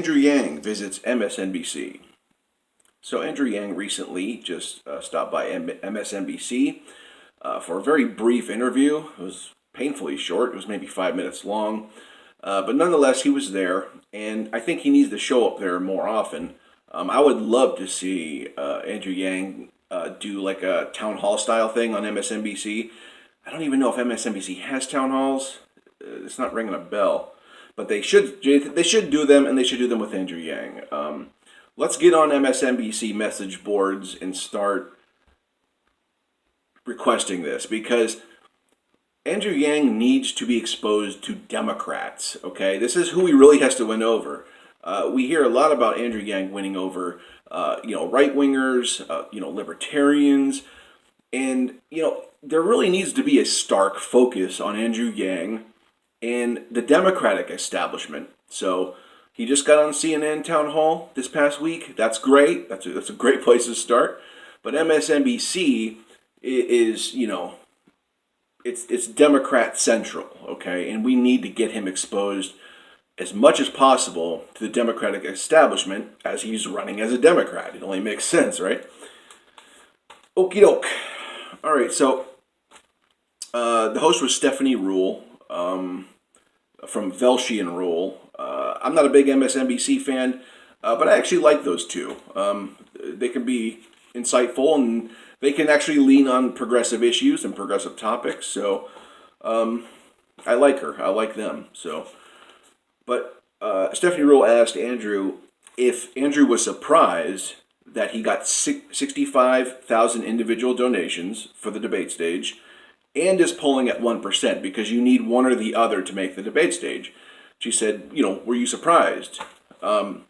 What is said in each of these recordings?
Andrew Yang visits MSNBC. So Andrew Yang recently just stopped by MSNBC for a very brief interview. It was painfully short. It was maybe 5 minutes long. But nonetheless, he was there, and I think he needs to show up there more often. I would love to see Andrew Yang do like a town hall style thing on MSNBC. I don't even know if MSNBC has town halls. It's not ringing a bell, but they should do them, and they should do them with Andrew Yang. Let's get on MSNBC message boards and start requesting this, because Andrew Yang needs to be exposed to Democrats. Okay, this is who he really has to win over. We hear a lot about Andrew Yang winning over, right wingers, libertarians, and there really needs to be a stark focus on Andrew Yang and the Democratic establishment. So he just got on CNN Town Hall this past week. That's great. That's a great place to start. But MSNBC is it's Democrat central, okay? And we need to get him exposed as much as possible to the Democratic establishment as he's running as a Democrat. It only makes sense, right? Okie doke. All right, so the host was Stephanie Rule from Velshi and Rule. I'm not a big MSNBC fan, but I actually like those two. They can be insightful, and they can actually lean on progressive issues and progressive topics. So I like her. I like them. So, but Stephanie Rule asked Andrew if Andrew was surprised that he got 65,000 individual donations for the debate stage and is polling at 1%, because you need one or the other to make the debate stage. She said, were you surprised? And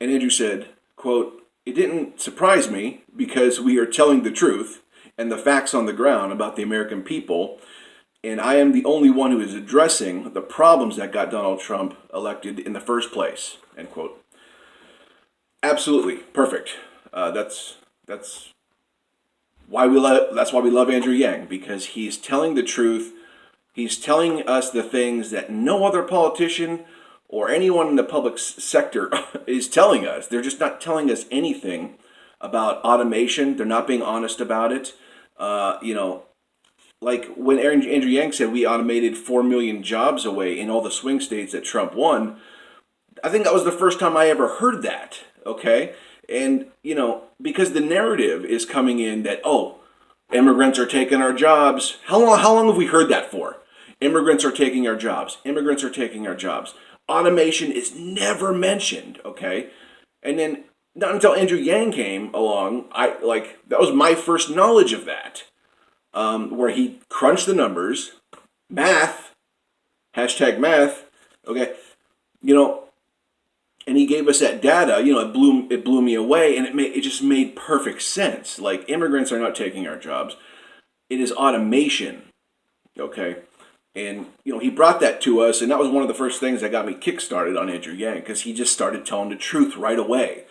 Andrew said, quote, "It didn't surprise me, because we are telling the truth and the facts on the ground about the American people, and I am the only one who is addressing the problems that got Donald Trump elected in the first place," end quote. Absolutely perfect. That's why we love Andrew Yang, because he's telling the truth. He's telling us the things that no other politician or anyone in the public sector is telling us. They're just not telling us anything about automation. They're not being honest about it. Like when Andrew Yang said we automated 4 million jobs away in all the swing states that Trump won, I think that was the first time I ever heard that, okay? And, because the narrative is coming in that, immigrants are taking our jobs. How long have we heard that for? Immigrants are taking our jobs. Immigrants are taking our jobs. Automation is never mentioned, okay? And then, not until Andrew Yang came along, that was my first knowledge of that, where he crunched the numbers, math, #math, okay, and he gave us that data. It blew me away, and it just made perfect sense. Like, immigrants are not taking our jobs; it is automation, okay. And he brought that to us, and that was one of the first things that got me kickstarted on Andrew Yang, because he just started telling the truth right away,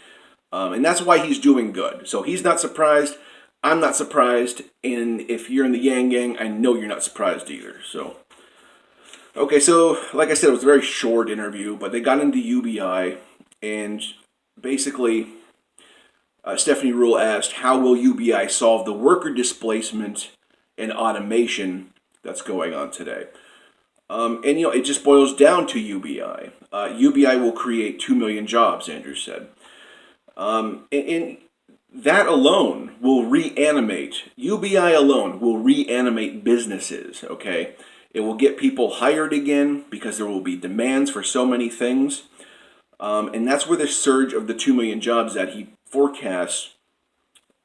and that's why he's doing good. So he's not surprised. I'm not surprised, and if you're in the Yang gang, I know you're not surprised either. So. Okay, so like I said, it was a very short interview, but they got into UBI, and basically, Stephanie Rule asked, how will UBI solve the worker displacement and automation that's going on today? And it just boils down to UBI. UBI will create 2 million jobs, Andrew said. And that alone will UBI alone will reanimate businesses, okay? It will get people hired again, because there will be demands for so many things. And that's where the surge of the 2 million jobs that he forecasts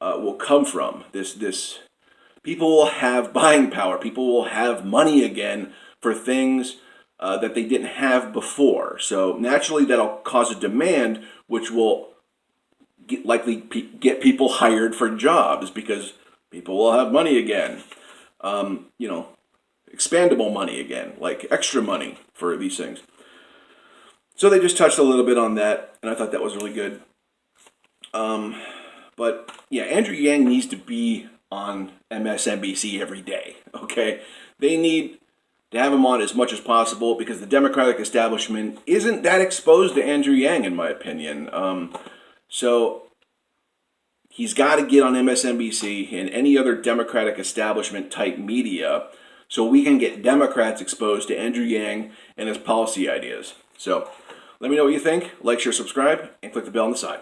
will come from. This people will have buying power. People will have money again for things that they didn't have before. So naturally, that'll cause a demand, which will likely get people hired for jobs, because people will have money again. Expandable money again, like extra money for these things. So they just touched a little bit on that, and I thought that was really good. But yeah, Andrew Yang needs to be on MSNBC every day, okay? They need to have him on as much as possible because the Democratic establishment isn't that exposed to Andrew Yang, in my opinion. So he's got to get on MSNBC and any other Democratic establishment type media so we can get Democrats exposed to Andrew Yang and his policy ideas. So let me know what you think. Like, share, subscribe, and click the bell on the side.